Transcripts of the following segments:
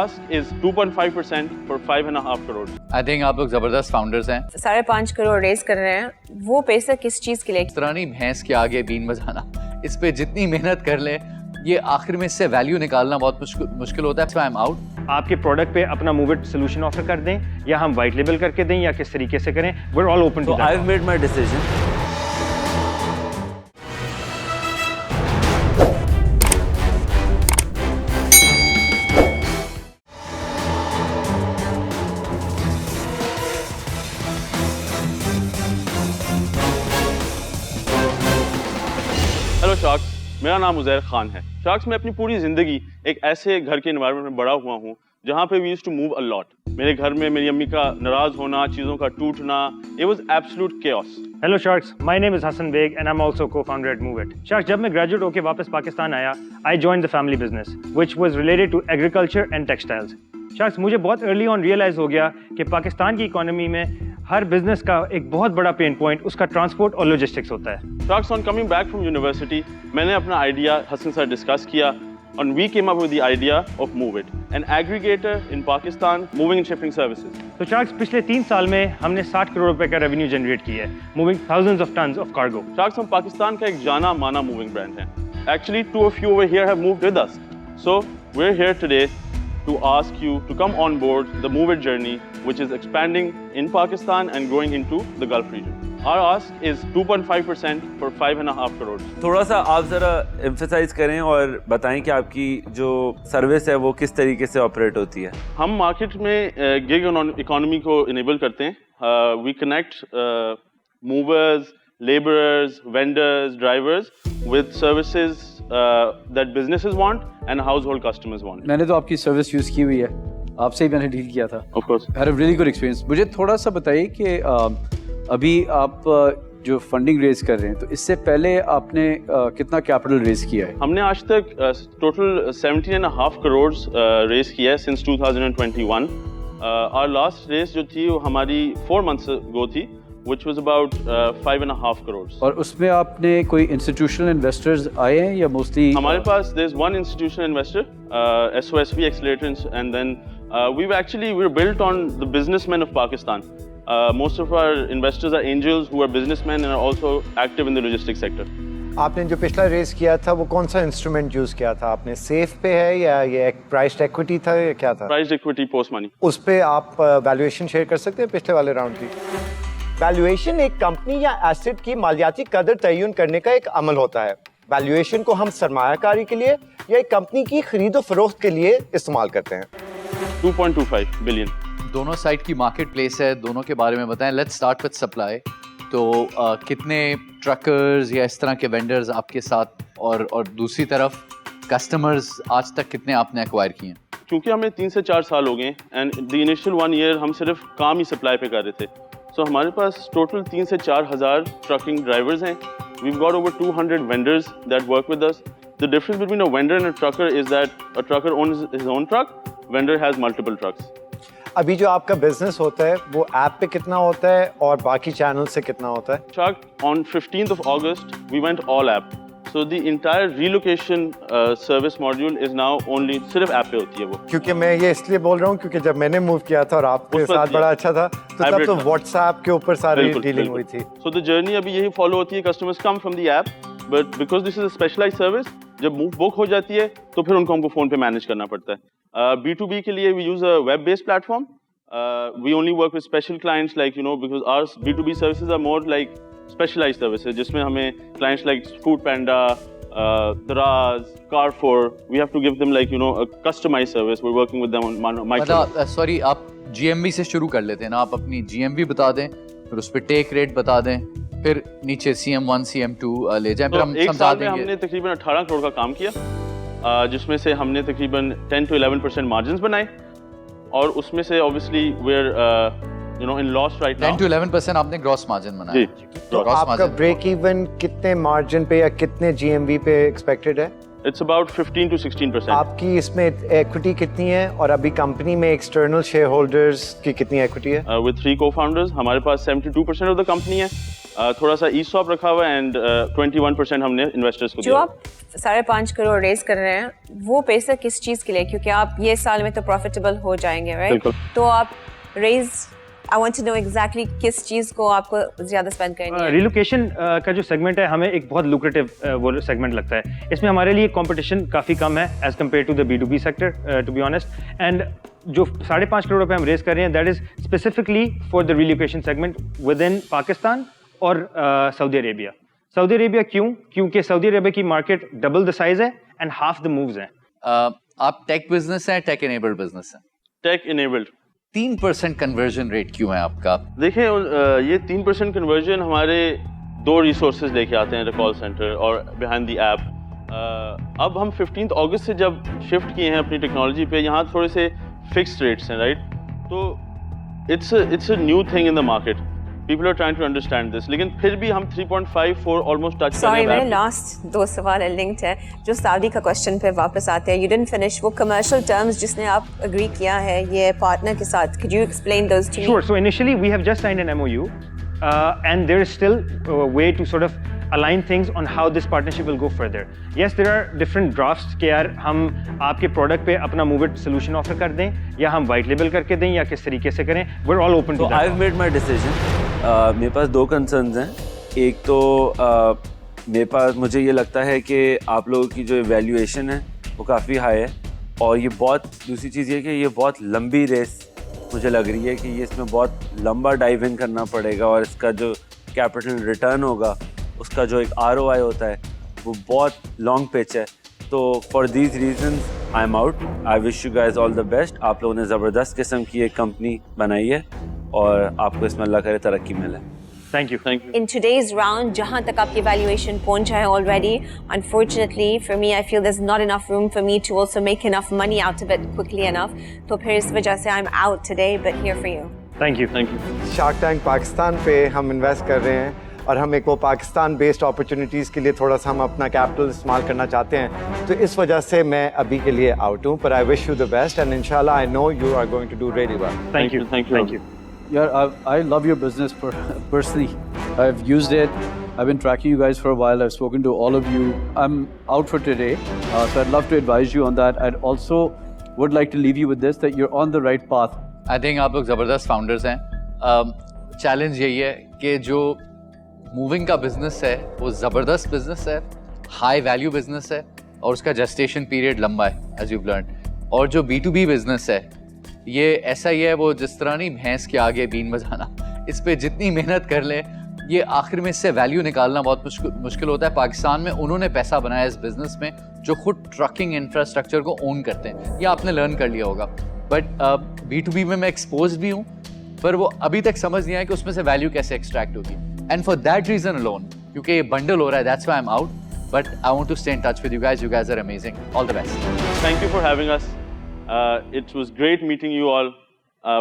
ask is 2.5% for 5.5 crores. I think आप लोग जबरदस्त फाउंडर्स हैं। 5.5 करोड़ रेज कर रहे हैं, वो पैसा किस चीज के लिए? इस तरह नहीं भैंस के आगे बीन बजाना, इस पे जितनी मेहनत कर ले ये आखिर में इससे वैल्यू निकालना बहुत मुश्किल होता है। आई एम आउट। आपके प्रोडक्ट पे अपना मूव इट सोल्यूशन ऑफर कर दें या हम वाइट लेबल करके दें या किस तरीके से करें, we are all open to that. I have made my decision. Hello sharks, मेरा नाम उज़ैर खान है। शार्क्स, मैं अपनी पूरी ज़िंदगी एक ऐसे घर के एनवायरनमेंट में बड़ा हुआ हूँ जहाँ पे we used to move a lot. मेरे घर में मेरी अम्मी का नाराज़ होना, चीज़ों का टूटना, it was absolute chaos। Hello sharks, my name is Hasan Baig and I am also co-founder at Move It. Sharks, जब मैं ग्रेजुएट होकर वापस पाकिस्तान आया, I joined the family business which was related to agriculture and textiles. Sharks, मुझे बहुत early on realise हो गया कि पाकिस्तान की इकोनॉमी में हर बिजनेस का एक बहुत बड़ा पेन पॉइंट उसका ट्रांसपोर्ट और लॉजिस्टिक्स होता है। Sharks, on coming back from university, मैंने अपना आइडिया हसन से डिस्कस किया and we came up with the idea of Move It, an aggregator in Pakistan moving and shipping services. तो शार्क्स, पिछले 3 साल में हमने 60 करोड़ रुपए का रेवेन्यू जनरेट किया है, moving thousands of tons of cargo। Sharks, हम पाकिस्तान का एक जाना माना मूविंग ब्रांड है। Actually, 2 of you over here have moved with us. So, we're here today to ask you to come on board the Move It journey, which is expanding in Pakistan and growing into the Gulf region. Our ask is 2.5% for 5.5 crores. थोड़ा सा आप ज़रा emphasise करें और बताएं कि आपकी जो सर्विस है वो किस तरीके से ऑपरेट होती है। हम मार्केट में गिग इकोनॉमी को इनेबल करते हैं। We connect movers, labourers, vendors, drivers with services that businesses want and household customers want. मैंने तो आपकी सर्विस यूज़ की हुई है, आपसे ही मैंने डील किया था। Of course. I had a really good experience. मुझे थोड़ा सा बताइए कि अभी आप जो फंडिंग रेज कर रहे हैं, तो इससे पहले आपने कितना कैपिटल रेज किया है? हमने आज तक टोटल 17.5 करोड़ रेज किया है सिंस 2021। और लास्ट रेज जो थी वो हमारी 4 months ago थी, which was about 5.5 crores. और उसमें आपने कोई इंस्टीट्यूशनल इन्वेस्टर्स आए हैं या मोस्टली? हमारे पास there's one institutional investor, SOSV Accelerators, and then we're built on the businessmen of Pakistan. Most of our investors are angels who are businessmen and are also active in the logistics sector. आपने जो पिछला race किया था वो कौन सा instrument use किया था आपने? सेफ पे है या ये एक प्राइस्ड इक्विटी था या क्या था? Priced equity post money. उस पे आप वैल्यूएशन शेयर कर सकते हैं पिछले वाले राउंड की? वैल्यूएशन एक कंपनी या एसेट की मालियाती कदर तयन करने का एक अमल होता है। वैल्यूएशन को हम सरमायाकारी के लिए या एक कंपनी की खरीदो फरोख्त के लिए इस्तेमाल करते हैं। 2.25 बिलियन। दोनों साइड की मार्केट प्लेस है, दोनों के बारे में बताएं। Let's start with supply. तो कितने ट्रकर्स या इस तरह के वेंडर्स आपके साथ, और दूसरी तरफ कस्टमर्स आज तक कितने आपने एक्वायर किए हैं? क्योंकि हमें 3 से 4 साल हो गए एंड द इनिशियल 1 year हम सिर्फ काम ही सप्लाई पे कर रहे थे। सो हमारे पास टोटल 3 से 4 हज़ार ट्रकिंग ड्राइवर्स हैं। We've got over 200 vendors that work with us. The difference between a vendor and a trucker is that a trucker owns his own truck, vendor has multiple trucks. अभी जो आपका business होता है वो app पे कितना होता है और बाकी चैनल से कितना होता है? Shark, on 15th of August, we went all app. So the entire relocation service module is now only सिर्फ ऐप पे होती है वो। क्योंकि मैं ये इसलिए बोल रहा हूँ क्योंकि जब मैंने मूव किया था और आपके साथ बड़ा अच्छा था, तो तब तो व्हाट्सएप के ऊपर सारी डीलिंग हुई थी। So the journey अभी यही फॉलो होती है, customers come from the app, but because this is a specialized service, जब मूव बुक हो जाती है तो फिर उनको हमको फोन पे मैनेज करना पड़ता है। B2B के लिए we use a web based platform. We only work with special clients like because our B2B services are more like specialized services जिसमें हमें clients like Food Panda, Daraz, Carrefour, we have to give them like a customized service. We're working with them on micro. Sorry, आप GMV से शुरू कर लेते हैं ना, आप अपनी GMV बता दें, फिर उस पर टेक रेट बता दें, फिर नीचे CM1 CM2 ले जाएं, फिर हम समझा देंगे। हमने तकरीबन 18 करोड़ का काम किया, जिसमें से हमने तकरीबन 10 to 11% मार्जिन्स बनाए, और उसमें से obviously we're in loss right now. 10 to 11% आपने ग्रॉस मार्जिन बनाया। तो आपका ब्रेक इवन कितने मार्जिन पे या कितने GMV पे एक्सपेक्टेड है? It's about 15 to 16%. आपकी इसमें इक्विटी कितनी है और अभी कंपनी में एक्सटर्नल शेयर होल्डर्स की कितनी इक्विटी है? With 3 co-founders, हमारे पास 72% ऑफ द कंपनी है, थोड़ा सा ESOP रखा हुआ है, एंड 21% हमने इन्वेस्टर्स को जो आप 5.5 करोड़ रेज कर रहे हैं, वो पैसा किस चीज़ के लिए? क्योंकि आप ये साल में तो प्रॉफिटेबल हो जाएंगे, राइट? बिल्कुल। तो आप raise, I want to know exactly किस चीज़ को आपको ज़्यादा स्पेंड करनी है। रिलोकेशन का जो सेगमेंट है हमें एक बहुत लुक्रेटिव वो सेगमेंट लगता है। इसमें हमारे लिए कंपटीशन काफ़ी कम है as compare to the B2B sector, to be honest. And जो 5.5 करोड़ रुपए हम रेज कर रहे हैं, that is specifically for the relocation segment within Pakistan और सऊदी अरेबिया। सऊदी अरेबिया क्यों? क्योंकि सऊदी अरेबिया की मार्केट डबल द साइज है एंड हाफ द मूव्स हैं। आप टेक बिजनेस है, टेक इनेबल्ड बिजनेस है? Tech enabled. 3% कन्वर्जन रेट क्यों है आपका? देखिए ये 3% कन्वर्जन हमारे 2 रिसोर्सेज लेके आते हैं, कॉल सेंटर और बिहाइंड द ऐप। अब हम 15 अगस्त से जब शिफ्ट किए हैं अपनी टेक्नोलॉजी पे, यहाँ थोड़े से फिक्स्ड रेट्स हैं, राइट? तो it's a new thing in the market, people are trying to understand this, लेकिन फिर भी हम 3.54 ऑलमोस्ट टच सॉरी, मेरे लास्ट 2 सवाल लिंक्ड है जो सऊदी का क्वेश्चन पे वापस आते हैं। यू डिडंट फिनिश वो कमर्शियल टर्म्स जिसने आप एग्री किया है ये पार्टनर के साथ। Could you explain those to me? Sure. So initially we have just signed an MOU, and there is still a way to sort of align things on how this partnership will go further. Yes, there are different drafts कि यार हम आपके product पे अपना move it solution offer कर दें या हम वाइट लेबल करके दें या किस तरीके से करें। We're all open to that. I've made my decision. मेरे पास 2 कंसर्न्स हैं। एक तो मेरे पास मुझे ये लगता है कि आप लोगों की जो वैल्यूएशन है वो काफ़ी हाई है, और ये बहुत, दूसरी चीज़ ये कि ये बहुत लंबी रेस मुझे लग रही है कि ये इसमें बहुत लंबा डाइव इन करना पड़ेगा, और इसका जो कैपिटल रिटर्न होगा, उसका जो एक ROI होता है वो बहुत लॉन्ग पिच है। तो for these reasons I am out. I wish you guys all the best. आप लोगों ने ज़बरदस्त किस्म की एक कंपनी बनाई है और आपको इसमें अल्लाह करे तरक्की मिले। Thank you. Thank you. In today's round, जहाँ तक आपकी valuation पहुँचा है already, unfortunately for me, I feel there's not enough room for me to also make enough money out of it quickly enough. तो फिर इस वजह से I'm out today, but here for you. Thank you. Thank you. Shark tank Pakistan पे हम invest कर रहे हैं और हम एक वो पाकिस्तान बेस्ड अपॉर्चुनिटीज़ के लिए थोड़ा सा हम अपना कैपिटल इस्तेमाल करना चाहते हैं, तो इस वजह से मैं अभी के लिए आउट हूँ। पर I wish you the best and इंशाल्लाह I know you are going to do really well. Thank you. Thank you. Thank you. Yeah, I love your business personally. I've used it. I've been tracking you guys for a while. I've spoken to all of you. I'm out for today, so I'd love to advise you on that. I'd also would like to leave you with this, that you're on the right path. I think आप लोग ज़बरदस्त founders हैं। Challenge यही है कि जो moving का business है वो ज़बरदस्त बिजनेस है, हाई वैल्यू बिजनेस है, और उसका जेस्टेशन पीरियड लंबा है, एज यू लर्न। और जो B2B बिजनेस है ये ऐसा ही है, वो जिस तरह नहीं भैंस के आगे बीन बजाना, इस पे जितनी मेहनत कर लें ये आखिर में इससे वैल्यू निकालना बहुत मुश्किल होता है। पाकिस्तान में उन्होंने पैसा बनाया इस बिजनेस में जो खुद ट्रकिंग इंफ्रास्ट्रक्चर को ओन करते हैं, ये आपने लर्न कर लिया होगा। बट B2B में मैं एक्सपोज भी हूँ, पर वो अभी तक समझ नहीं आया कि उसमें से वैल्यू कैसे एक्सट्रैक्ट होगी। And for that reason alone, क्योंकि ये बंडल हो रहा है, that's why I am out, but I want to stay in touch with you guys are amazing. All the best. Thank you for having us. It was great meeting you all.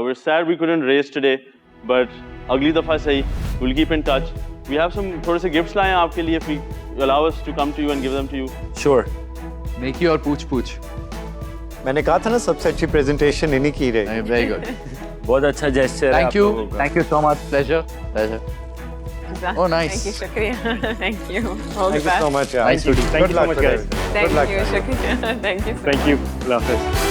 We're sad we couldn't race today, but अगली दफ़ा सही, we'll keep in touch. We have some थोड़े से gifts लाए हैं आपके लिए, if you allow us to come to you and give them to you. Sure. नेकी और पूछ मैंने कहा था ना सबसे अच्छी प्रेजेंटेशन इन्हीं की रही। Very good. बहुत अच्छा जेस्चर है थैंक आप यू, लोगों का। Thank you so much. Pleasure. Oh, nice. Thank you, शुक्रिया। Thank you. All the Thank you so best. much. Thank you. Thank you so much, guys. Good Thank luck you, today. शुक्रिया। Thank you. Thank you. Allah Hafiz.